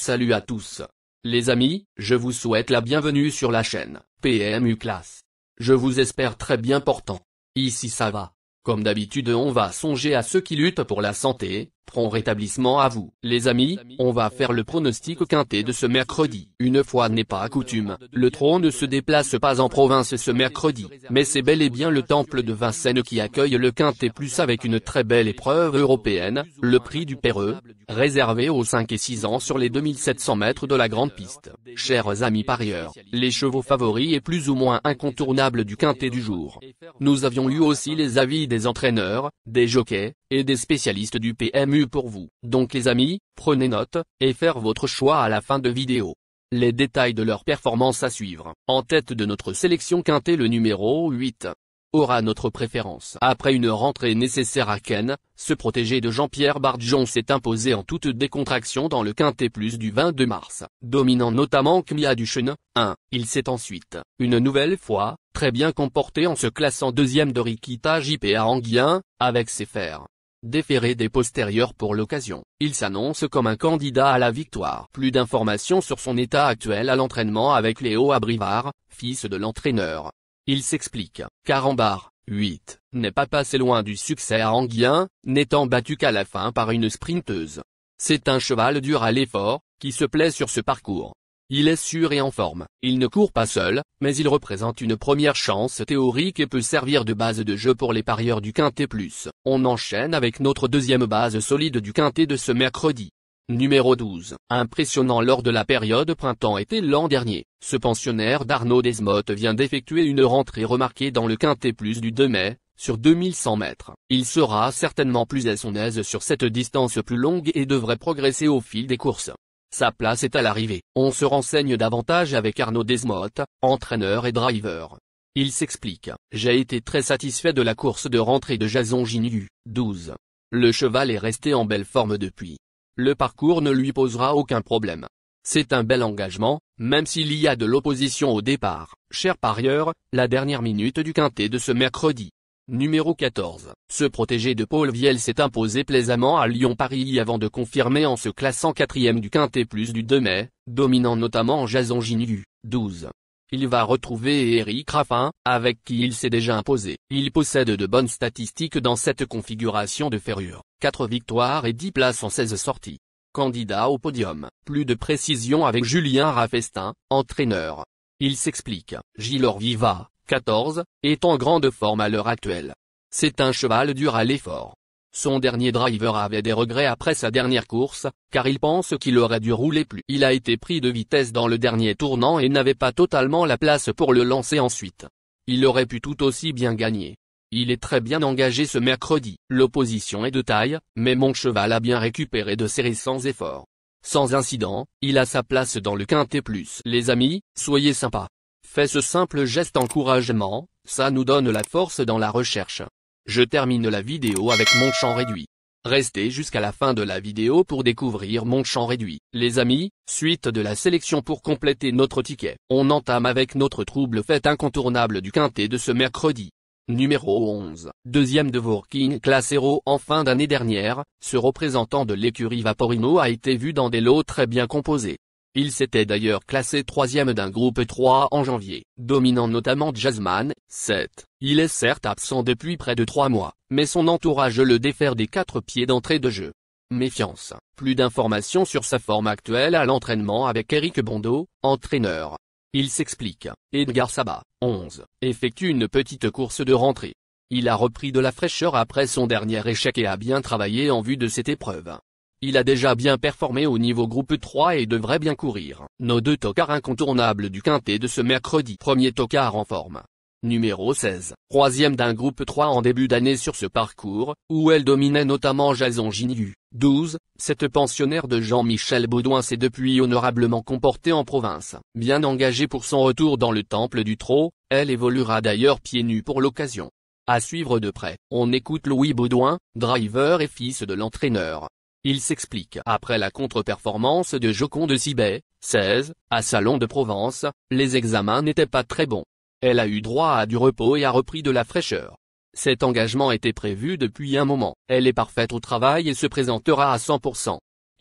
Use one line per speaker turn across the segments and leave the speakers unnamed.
Salut à tous. Les amis, je vous souhaite la bienvenue sur la chaîne PMU Classe. Je vous espère très bien portant. Ici ça va. Comme d'habitude on va songer à ceux qui luttent pour la santé. Prompt rétablissement à vous. Les amis, on va faire le pronostic quintet de ce mercredi. Une fois n'est pas coutume, le trône ne se déplace pas en province ce mercredi, mais c'est bel et bien le temple de Vincennes qui accueille le quintet plus avec une très belle épreuve européenne, le prix du Péreux, réservé aux 5 et 6 ans sur les 2700 mètres de la grande piste. Chers amis parieurs, les chevaux favoris et plus ou moins incontournables du quintet du jour. Nous avions eu aussi les avis des entraîneurs, des jockeys, et des spécialistes du PMU pour vous. Donc les amis, prenez note, et faire votre choix à la fin de vidéo. Les détails de leur performance à suivre. En tête de notre sélection quintet le numéro 8. Aura notre préférence. Après une rentrée nécessaire à Ken, ce protégé de Jean-Pierre Barjon s'est imposé en toute décontraction dans le quintet plus du 22 mars, dominant notamment Kmia Duchesne, 1. Il s'est ensuite, une nouvelle fois, très bien comporté en se classant deuxième de Rikita JPA Anguien, avec ses fers déférés des postérieurs pour l'occasion. Il s'annonce comme un candidat à la victoire. Plus d'informations sur son état actuel à l'entraînement avec Léo Abrivard, fils de l'entraîneur. Il s'explique. Carambar, 8, n'est pas passé loin du succès à Anguien, n'étant battu qu'à la fin par une sprinteuse. C'est un cheval dur à l'effort, qui se plaît sur ce parcours. Il est sûr et en forme. Il ne court pas seul, mais il représente une première chance théorique et peut servir de base de jeu pour les parieurs du quintet plus. On enchaîne avec notre deuxième base solide du quintet de ce mercredi. Numéro 12. Impressionnant lors de la période printemps-été l'an dernier, ce pensionnaire d'Arnaud Desmottes vient d'effectuer une rentrée remarquée dans le quintet plus du 2 mai, sur 2100 mètres. Il sera certainement plus à son aise sur cette distance plus longue et devrait progresser au fil des courses. Sa place est à l'arrivée. On se renseigne davantage avec Arnaud Desmottes, entraîneur et driver. Il s'explique. J'ai été très satisfait de la course de rentrée de Jason Ginu, 12. Le cheval est resté en belle forme depuis. Le parcours ne lui posera aucun problème. C'est un bel engagement, même s'il y a de l'opposition au départ. Chers parieurs, la dernière minute du quintet de ce mercredi. Numéro 14. Ce protégé de Paul Viel s'est imposé plaisamment à Lyon-Paris avant de confirmer en se classant 4e du quintet plus du 2 mai, dominant notamment Jason Ginu, 12. Il va retrouver Eric Raffin, avec qui il s'est déjà imposé. Il possède de bonnes statistiques dans cette configuration de ferrure. 4 victoires et 10 places en 16 sorties. Candidat au podium. Plus de précision avec Julien Raffestin, entraîneur. Il s'explique. Gilles Orviva, 14, est en grande forme à l'heure actuelle. C'est un cheval dur à l'effort. Son dernier driver avait des regrets après sa dernière course, car il pense qu'il aurait dû rouler plus. Il a été pris de vitesse dans le dernier tournant et n'avait pas totalement la place pour le lancer ensuite. Il aurait pu tout aussi bien gagner. Il est très bien engagé ce mercredi. L'opposition est de taille, mais mon cheval a bien récupéré de ses récents efforts. Sans incident, il a sa place dans le quintet plus. Les amis, soyez sympas. Faites ce simple geste encouragement, ça nous donne la force dans la recherche. Je termine la vidéo avec mon champ réduit. Restez jusqu'à la fin de la vidéo pour découvrir mon champ réduit. Les amis, suite de la sélection pour compléter notre ticket. On entame avec notre trouble fête incontournable du quintet de ce mercredi. Numéro 11. Deuxième de Working Class Hero en fin d'année dernière, ce représentant de l'écurie Vaporino a été vu dans des lots très bien composés. Il s'était d'ailleurs classé 3e d'un groupe 3 en janvier, dominant notamment Jazzman, 7. Il est certes absent depuis près de 3 mois, mais son entourage le défère des 4 pieds d'entrée de jeu. Méfiance. Plus d'informations sur sa forme actuelle à l'entraînement avec Eric Bondo, entraîneur. Il s'explique. Edgar Sabat, 11, effectue une petite course de rentrée. Il a repris de la fraîcheur après son dernier échec et a bien travaillé en vue de cette épreuve. Il a déjà bien performé au niveau groupe 3 et devrait bien courir. Nos 2 tocards incontournables du quintet de ce mercredi. Premier tocard en forme. Numéro 16, 3e d'un groupe 3 en début d'année sur ce parcours, où elle dominait notamment Jason Ginu, 12, cette pensionnaire de Jean-Michel Baudouin s'est depuis honorablement comportée en province. Bien engagée pour son retour dans le temple du trot, elle évoluera d'ailleurs pieds nus pour l'occasion. À suivre de près, on écoute Louis Baudouin, driver et fils de l'entraîneur. Il s'explique. Après la contre-performance de Jocon de Cibet, 16, à Salon de Provence, les examens n'étaient pas très bons. Elle a eu droit à du repos et a repris de la fraîcheur. Cet engagement était prévu depuis un moment. Elle est parfaite au travail et se présentera à 100%.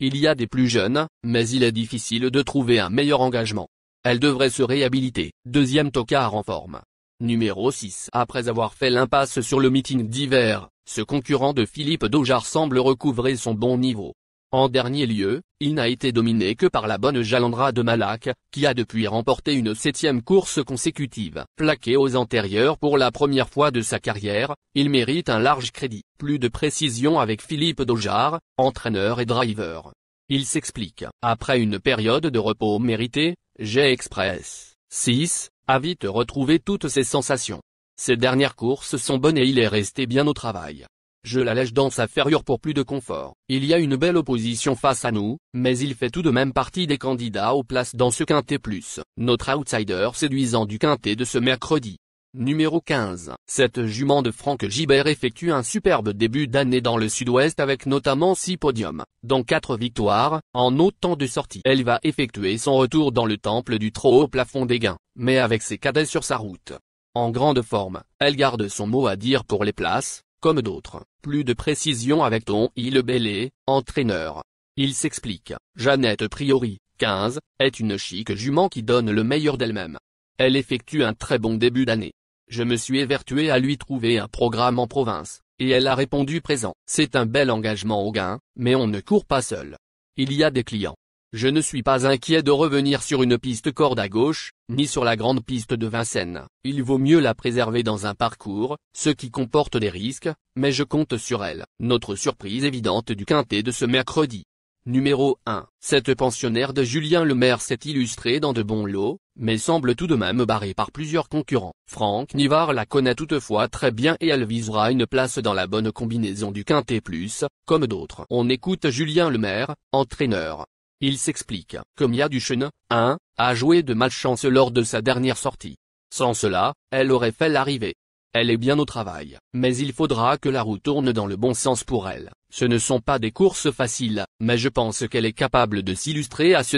Il y a des plus jeunes, mais il est difficile de trouver un meilleur engagement. Elle devrait se réhabiliter. Deuxième tocard en forme. Numéro 6. Après avoir fait l'impasse sur le meeting d'hiver, ce concurrent de Philippe Daujar semble recouvrer son bon niveau. En dernier lieu, il n'a été dominé que par la bonne Jalandra de Malak, qui a depuis remporté une 7e course consécutive. Plaqué aux antérieurs pour la première fois de sa carrière, il mérite un large crédit. Plus de précision avec Philippe Daujar, entraîneur et driver. Il s'explique. Après une période de repos méritée, G-Express 6 a vite retrouvé toutes ses sensations. Ses dernières courses sont bonnes et il est resté bien au travail. Je l'allège dans sa ferrure pour plus de confort. Il y a une belle opposition face à nous, mais il fait tout de même partie des candidats aux places dans ce Quintet Plus. Notre outsider séduisant du Quintet de ce mercredi. Numéro 15. Cette jument de Franck Gibert effectue un superbe début d'année dans le sud-ouest avec notamment 6 podiums, dont 4 victoires, en autant de sorties. Elle va effectuer son retour dans le temple du trop haut plafond des gains, mais avec ses cadets sur sa route. En grande forme, elle garde son mot à dire pour les places, comme d'autres. Plus de précision avec Ton Ilebele, entraîneur. Il s'explique. Jeannette Priori, 15, est une chic jument qui donne le meilleur d'elle-même. Elle effectue un très bon début d'année. Je me suis évertué à lui trouver un programme en province, et elle a répondu présent. C'est un bel engagement au gain, mais on ne court pas seul. Il y a des clients. Je ne suis pas inquiet de revenir sur une piste corde à gauche, ni sur la grande piste de Vincennes. Il vaut mieux la préserver dans un parcours, ce qui comporte des risques, mais je compte sur elle. Notre surprise évidente du Quintet de ce mercredi. Numéro 1. Cette pensionnaire de Julien Lemaire s'est illustrée dans de bons lots, mais semble tout de même barrée par plusieurs concurrents. Franck Nivard la connaît toutefois très bien et elle visera une place dans la bonne combinaison du Quintet Plus, comme d'autres. On écoute Julien Lemaire, entraîneur. Il s'explique. Comme Yaduchen, 1, a joué de malchance lors de sa dernière sortie. Sans cela, elle aurait fait l'arrivée. Elle est bien au travail, mais il faudra que la roue tourne dans le bon sens pour elle. Ce ne sont pas des courses faciles, mais je pense qu'elle est capable de s'illustrer à ce.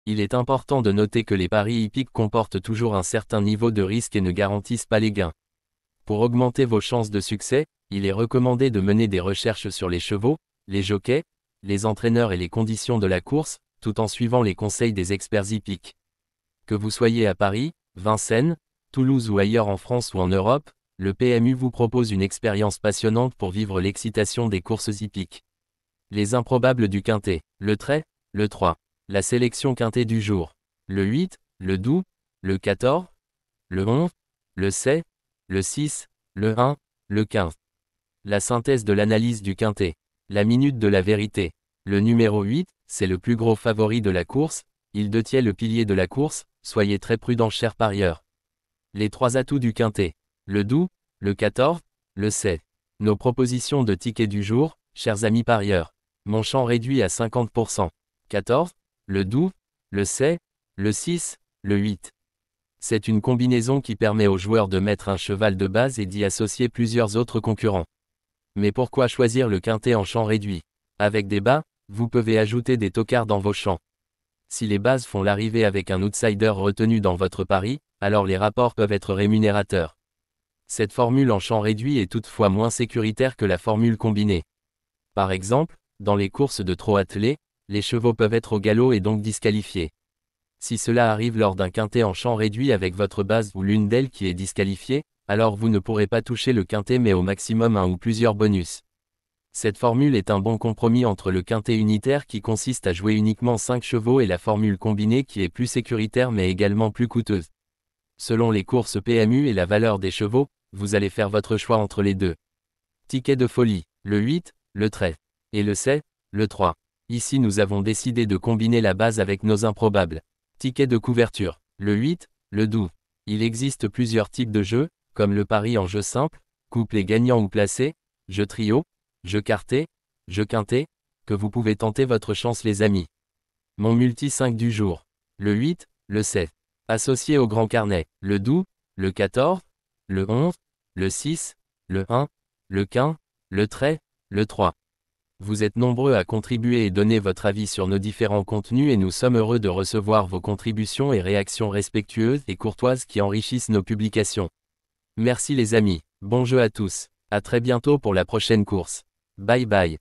Il est important de noter que les paris hippiques comportent toujours un certain niveau de risque et ne garantissent pas les gains. Pour augmenter vos chances de succès, il est recommandé de mener des recherches sur les chevaux, les jockeys, les entraîneurs et les conditions de la course, tout en suivant les conseils des experts hippiques. Que vous soyez à Paris, Vincennes, Toulouse ou ailleurs en France ou en Europe, le PMU vous propose une expérience passionnante pour vivre l'excitation des courses hippiques. Les improbables du Quintet, le trait, le 3, la sélection Quintet du jour, le 8, le 12, le 14, le 11, le 7, le 6, le 1, le 15. La synthèse de l'analyse du Quintet, la minute de la vérité. Le numéro 8, c'est le plus gros favori de la course, il détient le pilier de la course, soyez très prudents chers parieurs. Les 3 atouts du Quintet, le 12, le 14, le 7. Nos propositions de tickets du jour, chers amis parieurs. Mon champ réduit à 50%. 14, le 12, le 7, le 6, le 8. C'est une combinaison qui permet aux joueurs de mettre un cheval de base et d'y associer plusieurs autres concurrents. Mais pourquoi choisir le Quintet en champ réduit? Avec des bas, vous pouvez ajouter des tocards dans vos champs. Si les bases font l'arrivée avec un outsider retenu dans votre pari, alors les rapports peuvent être rémunérateurs. Cette formule en champ réduit est toutefois moins sécuritaire que la formule combinée. Par exemple, dans les courses de trot attelé, les chevaux peuvent être au galop et donc disqualifiés. Si cela arrive lors d'un Quintet en champ réduit avec votre base ou l'une d'elles qui est disqualifiée, alors vous ne pourrez pas toucher le Quintet mais au maximum un ou plusieurs bonus. Cette formule est un bon compromis entre le Quintet unitaire qui consiste à jouer uniquement 5 chevaux et la formule combinée qui est plus sécuritaire mais également plus coûteuse. Selon les courses PMU et la valeur des chevaux, vous allez faire votre choix entre les deux. Ticket de folie, le 8, le 13. Et le 7, le 3. Ici nous avons décidé de combiner la base avec nos improbables. Ticket de couverture, le 8, le 12. Il existe plusieurs types de jeux, comme le pari en jeu simple, couplet gagnant ou placé, jeu trio, jeu quarté, jeu quintet, que vous pouvez tenter votre chance les amis. Mon multi 5 du jour, le 8, le 7. Associé au grand carnet, le 12, le 14, le 11, le 6, le 1, le 15, le 13, le 3. Vous êtes nombreux à contribuer et donner votre avis sur nos différents contenus et nous sommes heureux de recevoir vos contributions et réactions respectueuses et courtoises qui enrichissent nos publications. Merci les amis, bon jeu à tous, à très bientôt pour la prochaine course. Bye bye.